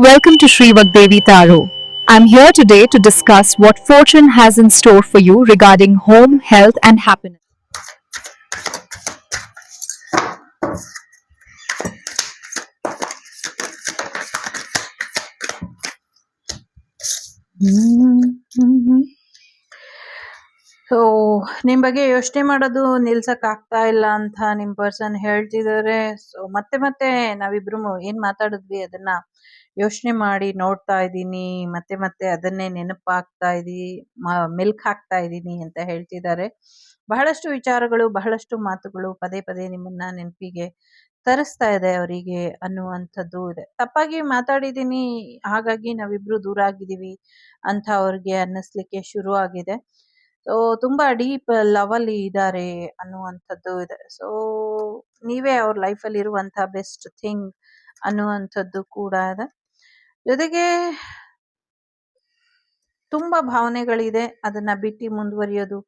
Welcome to Sri Vagdevi Taro. I'm here today to discuss what fortune has in store for you regarding home, health, and happiness. So ನಿಮ್ ಬಗ್ಗೆ ಯೋಚನೆ ಮಾಡೋದು ನಿಲ್ಸಕ್ ಆಗ್ತಾ ಇಲ್ಲ ಅಂತ ನಿಮ್ ಪರ್ಸನ್ ಹೇಳ್ತಿದಾರೆ. ಸೊ ಮತ್ತೆ ಮತ್ತೆ ನಾವಿಬ್ರು ಏನ್ ಮಾತಾಡಿದ್ವಿ ಅದನ್ನ ಯೋಚನೆ ಮಾಡಿ ನೋಡ್ತಾ ಇದ್ದೀನಿ. ಮತ್ತೆ ಮತ್ತೆ ಅದನ್ನೇ ನೆನಪಾಗ್ತಾ ಮೆಲ್ಕ್ ಹಾಕ್ತಾ ಇದ್ದೀನಿ ಅಂತ ಹೇಳ್ತಿದ್ದಾರೆ. ಬಹಳಷ್ಟು ವಿಚಾರಗಳು, ಬಹಳಷ್ಟು ಮಾತುಗಳು ಪದೇ ಪದೇ ನಿಮ್ಮನ್ನ ನೆನಪಿಗೆ ತರಿಸ್ತಾ ಇದೆ ಅವರಿಗೆ ಅನ್ನುವಂಥದ್ದು ಇದೆ. ತಪ್ಪಾಗಿ ಮಾತಾಡಿದೀನಿ, ಹಾಗಾಗಿ ನಾವಿಬ್ರು ದೂರ ಆಗಿದೀವಿ ಅಂತ ಅವ್ರಿಗೆ ಅನ್ನಿಸ್ಲಿಕ್ಕೆ ಶುರು ಆಗಿದೆ. ಸೊ ತುಂಬಾ ಡೀಪ್ ಲವ್ ಅಲ್ಲಿ ಇದ್ದಾರೆ ಅನ್ನುವಂಥದ್ದು ಇದೆ. ಸೊ ನೀವೇ ಅವ್ರ ಲೈಫ್ ಅಲ್ಲಿ ಇರುವಂತ ಬೆಸ್ಟ್ ಥಿಂಗ್ ಅನ್ನುವಂಥದ್ದು ಕೂಡ ಇದೆ. ಜೊತೆಗೆ ತುಂಬಾ ಭಾವನೆಗಳಿದೆ, ಅದನ್ನ ಬಿಟ್ಟು ಮುಂದುವರಿಯೋದು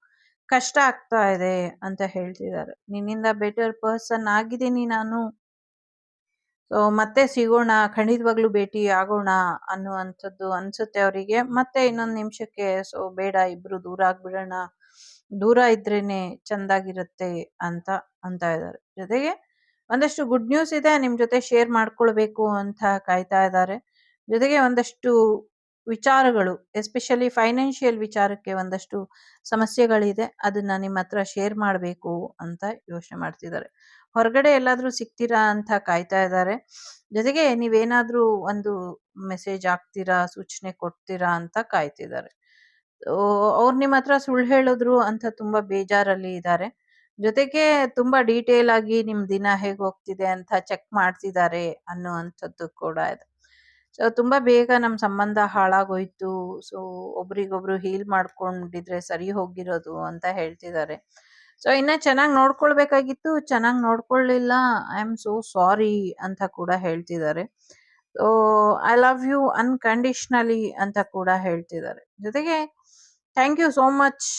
ಕಷ್ಟ ಆಗ್ತಾ ಇದೆ ಅಂತ ಹೇಳ್ತಿದ್ದಾರೆ. ನಿನ್ನಿಂದ ಬೆಟರ್ ಪರ್ಸನ್ ಆಗಿದ್ದೀನಿ ನಾನು. ಸೊ ಮತ್ತೆ ಸಿಗೋಣ, ಖಂಡಿತವಾಗ್ಲೂ ಭೇಟಿ ಆಗೋಣ ಅನ್ನುವಂಥದ್ದು ಅನ್ಸುತ್ತೆ ಅವರಿಗೆ. ಮತ್ತೆ ಇನ್ನೊಂದು ನಿಮಿಷಕ್ಕೆ ಸೊ ಬೇಡ, ಇಬ್ರು ದೂರ ಆಗ್ಬಿಡೋಣ, ದೂರ ಇದ್ರೇನೆ ಚಂದಾಗಿರುತ್ತೆ ಅಂತ ಇದ್ದಾರೆ. ಜೊತೆಗೆ ಒಂದಷ್ಟು ಗುಡ್ ನ್ಯೂಸ್ ಇದೆ, ನಿಮ್ ಜೊತೆ ಶೇರ್ ಮಾಡ್ಕೊಳ್ಬೇಕು ಅಂತ ಕಾಯ್ತಾ ಇದ್ದಾರೆ. ಜೊತೆಗೆ ಒಂದಷ್ಟು ವಿಚಾರಗಳು, ಎಸ್ಪೆಷಲಿ ಫೈನಾನ್ಷಿಯಲ್ ವಿಚಾರಕ್ಕೆ ಒಂದಷ್ಟು ಸಮಸ್ಯೆಗಳಿದೆ, ಅದನ್ನ ನಿಮ್ಮ ಹತ್ರ ಶೇರ್ ಮಾಡಬೇಕು ಅಂತ ಯೋಚನೆ ಮಾಡ್ತಿದ್ದಾರೆ. ಹೊರಗಡೆ ಎಲ್ಲಾದ್ರೂ ಸಿಗ್ತೀರಾ ಅಂತ ಕಾಯ್ತಾ ಇದ್ದಾರೆ. ಜೊತೆಗೆ ನೀವೇನಾದ್ರೂ ಒಂದು ಮೆಸೇಜ್ ಹಾಕ್ತೀರಾ, ಸೂಚನೆ ಕೊಡ್ತೀರಾ ಅಂತ ಕಾಯ್ತಿದ್ದಾರೆ. ಅವ್ರು ನಿಮ್ಮ ಹತ್ರ ಸುಳ್ಳು ಹೇಳಿದ್ರು ಅಂತ ತುಂಬಾ ಬೇಜಾರಲ್ಲಿ ಇದ್ದಾರೆ. ಜೊತೆಗೆ ತುಂಬಾ ಡೀಟೇಲ್ ಆಗಿ ನಿಮ್ ದಿನ ಹೇಗ್ ಹೋಗ್ತಿದೆ ಅಂತ ಚೆಕ್ ಮಾಡ್ತಿದ್ದಾರೆ ಅನ್ನುವಂಥದ್ದು ಕೂಡ ಇದೆ. ಸೊ ತುಂಬಾ ಬೇಗ ನಮ್ ಸಂಬಂಧ ಹಾಳಾಗೋಯ್ತು, ಸೊ ಒಬ್ರಿಗೊಬ್ರು ಹೀಲ್ ಮಾಡ್ಕೊಂಡಿದ್ರೆ ಸರಿ ಹೋಗಿರೋದು ಅಂತ ಹೇಳ್ತಿದ್ದಾರೆ. ಸೊ ಇನ್ನ ಚೆನ್ನಾಗಿ ನೋಡ್ಕೊಳ್ಬೇಕಾಗಿತ್ತು, ಚೆನ್ನಾಗಿ ನೋಡ್ಕೊಳ್ಳಿಲ್ಲ, ಐ ಆಮ್ ಸೋ ಸಾರಿ ಅಂತ ಕೂಡ ಹೇಳ್ತಿದ್ದಾರೆ. So I love you unconditionally ಅಂತ ಕೂಡ ಹೇಳ್ತಿದ್ದಾರೆ. ಜೊತೆಗೆ ಥ್ಯಾಂಕ್ ಯು ಸೋ ಮಚ್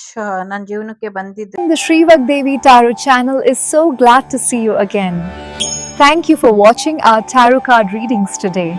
ನನ್ನ ಜೀವನಕ್ಕೆ ಬಂದಿದ್ದೆ. The Sri Vagdevi Tarot channel is so glad to see you again. Thank you for watching our tarot card readings today.